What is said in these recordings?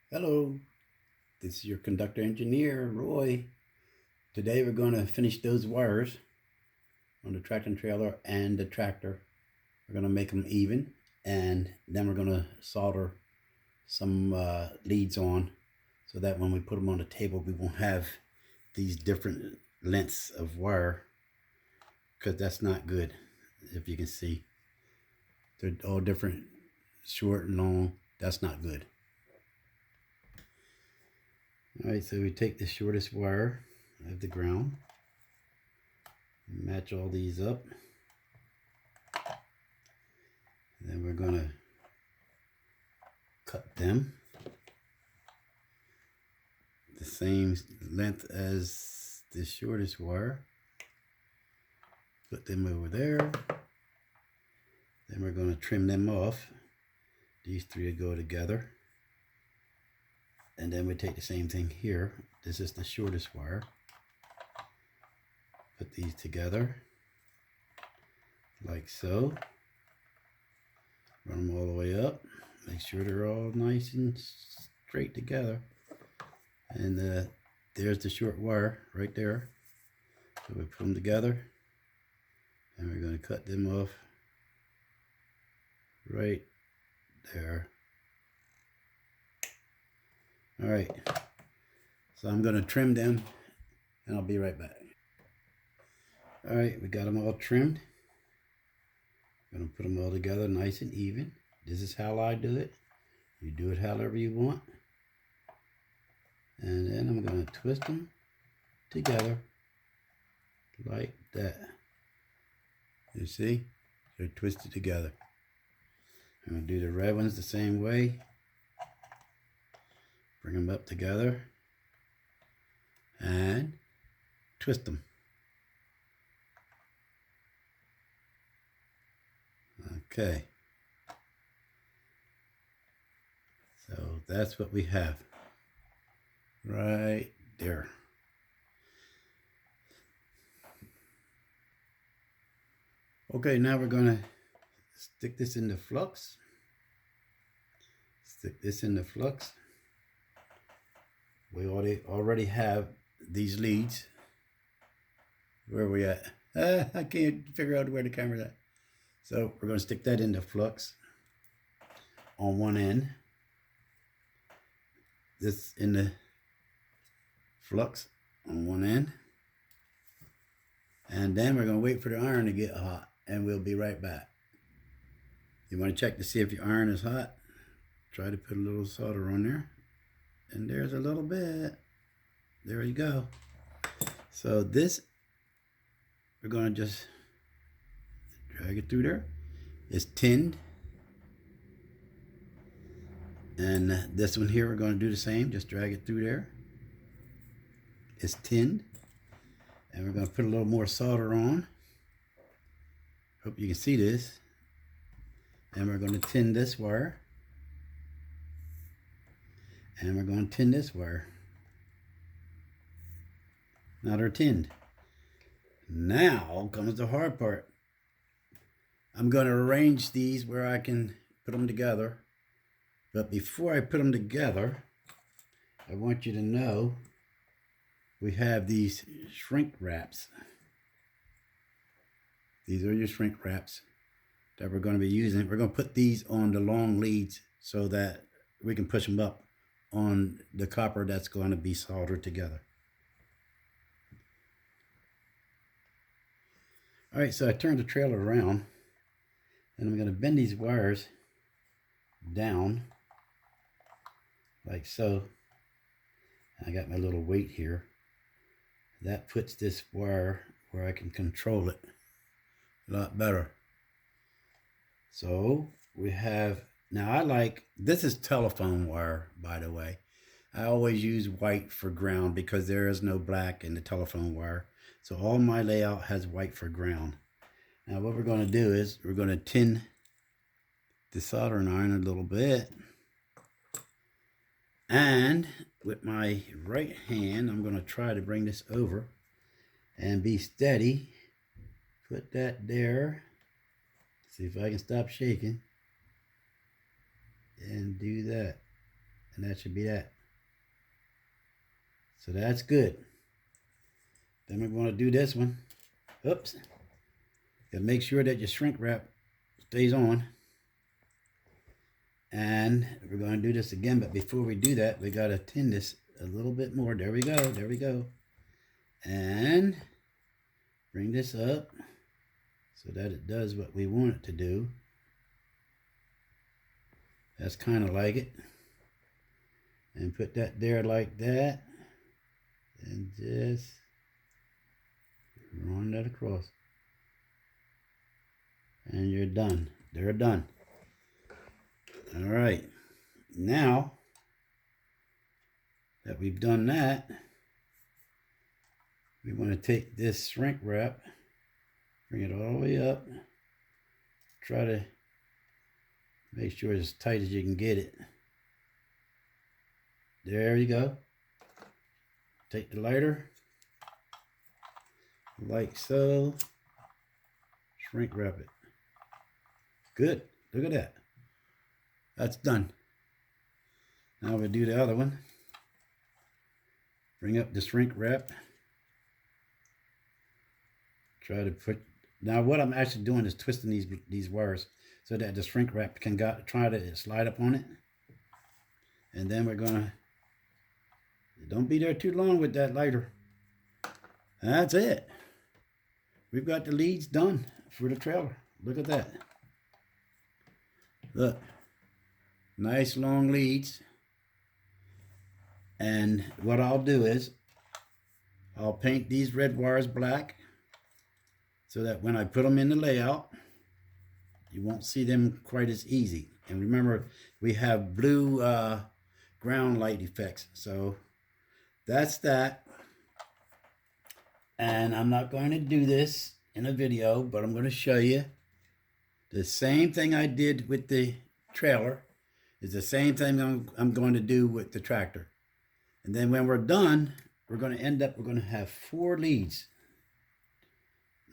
Hello, this is your conductor engineer, Roy. Today we're going to finish those wires on the tractor and trailer and the tractor. We're going to make them even, and then we're going to solder some leads on so that when we put them on the table we won't have these different lengths of wire, because that's not good. If you can see, they're all different, short and long. That's not good. All right, so we take the shortest wire of the ground, match all these up, and then we're going to cut them the same length as the shortest wire. Put them over there. Then we're going to trim them off. These three go together. And then we take the same thing here. This is the shortest wire. Put these together like so. Run them all the way up. Make sure they're all nice and straight together. And there's the short wire right there. So we put them together. And we're going to cut them off right there. All right. So I'm going to trim them and I'll be right back. All right, we got them all trimmed. I'm going to put them all together nice and even. This is how I do it. You do it however you want. And then I'm going to twist them together like that. You see? They're twisted together. I'm going to do the red ones the same way. Bring them up together and twist them. Okay. So that's what we have right there. Okay, now we're going to stick this in the flux. Stick this in the flux. We already have these leads. Where are we at? I can't figure out where the camera's at. So we're going to stick that in the flux on one end. This in the flux on one end. And then we're going to wait for the iron to get hot, and we'll be right back. You want to check to see if your iron is hot? Try to put a little solder on there. And there's a little bit. There you go. So this, we're going to just drag it through there. It's tinned. And this one here, we're going to do the same. Just drag it through there. It's tinned. And we're going to put a little more solder on. Hope you can see this. And we're going to tin this wire. And we're going to tin this wire. Now they're tinned. Now comes the hard part. I'm going to arrange these where I can put them together. But before I put them together, I want you to know we have these shrink wraps. These are your shrink wraps that we're going to be using. We're going to put these on the long leads so that we can push them up on the copper that's going to be soldered together. All right, so I turned the trailer around and I'm going to bend these wires down like so. I got my little weight here. That puts this wire where I can control it a lot better. So we have, now I like, this is telephone wire, by the way. I always use white for ground because there is no black in the telephone wire. So all my layout has white for ground. Now what we're going to do is we're going to tin the soldering iron a little bit. And with my right hand, I'm going to try to bring this over and be steady. Put that there. See if I can stop shaking. And do that. And that should be that. So that's good. Then we're going to do this one. Oops. Gotta make sure that your shrink wrap stays on. And we're going to do this again, but before we do that, we got to tin this a little bit more. There we go. There we go. And bring this up so that it does what we want it to do. That's kind of like it. And put that there like that. And just run that across. And you're done. They're done. All right. Now that we've done that, we want to take this shrink wrap, bring it all the way up, try to make sure it's as tight as you can get it. There you go. Take the lighter, like so, shrink wrap it. Good. Look at that. That's done. Now we'll do the other one. Bring up the shrink wrap. Try to put. Now what I'm actually doing is twisting these wires so that the shrink wrap can try to slide up on it. And then we're gonna. Don't be there too long with that lighter. That's it. We've got the leads done for the trailer. Look at that. Look. Nice long leads. And what I'll do is I'll paint these red wires black so that when I put them in the layout, you won't see them quite as easy. And remember, we have blue ground light effects. So that's that. And I'm not going to do this in a video, but I'm going to show you the same thing I did with the trailer is the same thing I'm going to do with the tractor. And then when we're done, we're going to have 4 leads.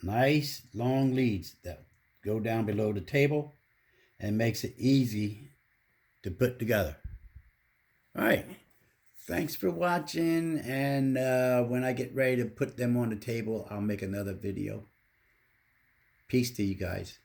Nice long leads that go down below the table and makes it easy to put together. All right. Thanks for watching. And when I get ready to put them on the table, I'll make another video. Peace to you guys.